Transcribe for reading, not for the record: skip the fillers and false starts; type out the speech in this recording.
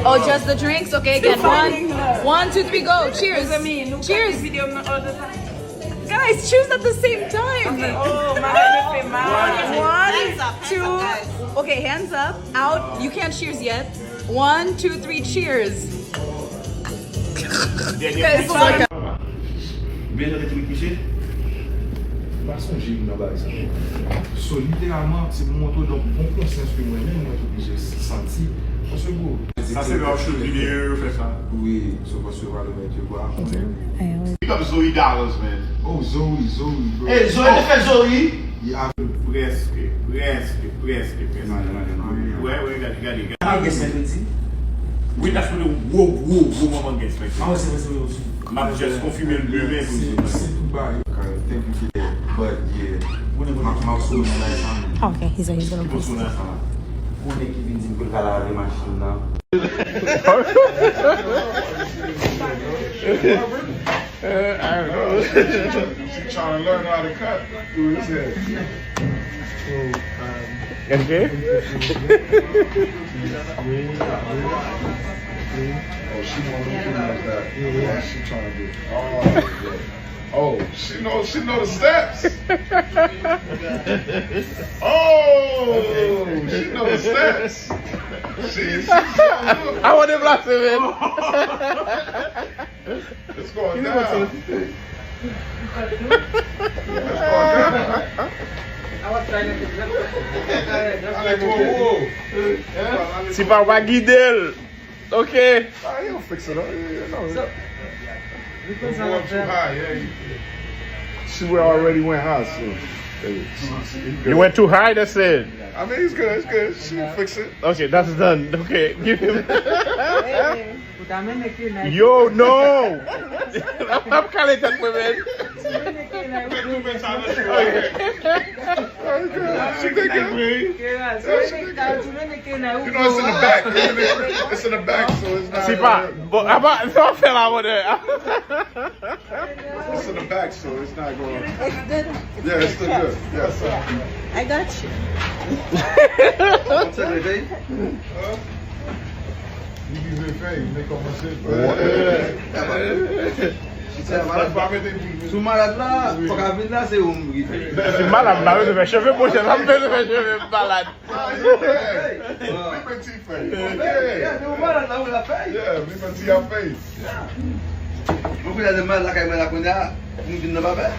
Oh, just the drinks? Okay, again. One, two, three, go. Cheers. Cheers. Guys, cheers at the same time. One, two. Okay, hands up. Out. You can't cheers yet. 1, 2, 3, cheers. Guys, look. Bien avec tout cliché. Pas songer dans bas ça. So littéralement c'est pour montrer donc bon conscience que moi-même moi tout que j'ai senti parce que bon Ça c'est leur shoot vidéo fait ça. oui so parce que voilà mais tu vois. Pick up Zoe Dallas, man. Oh Zoe bro. Hey, Zoe, tu fais Zoe? Yeah. Presque. Non. Ouais, regarde. Ah, guest spectacle. Oui, that's what the wow moment gets back. Ah, c'est vrai. M'a juste confirmé le bébé pour C'est tout bas quand thank you for that but yeah my soul my life Okay, he's gonna pour son là. On est qui vient dire que la machine là. I don't know. She's trying to learn how to cut through his head. Okay. Oh, she won't do like that. Yeah, she trying to do. Oh, she knows the steps. Oh, she knows the steps. She's I want to blast him in. It's going down. It's going down. C'est pas va guider. Okay. Ah, he'll fix it up. Going too high, yeah. She already went high, so. You went too high, that's it. I mean, it's good. She'll fix it. Okay, that's done. Okay, give him. Yo, no. I'm calling that woman. She did good. You know, it's in the back. It's in the back, so it's not. C'est pas. Bon, don't faire la mode. It's in the back, so it's not going. It's good. Yeah, it's still good. Yes. I got you. What's up, baby? You give me a favor, make all my shit. Sous malade là, faut qu'à venir là, c'est où me fait. Je suis malade, là, je fais cheveux pour je vais cheveux malade. Make my teeth face. Yeah, c'est malade là où la fait. Yeah, make my teeth your face. Beaucoup de mal là quand même là qu'on a, nous venons pas faire.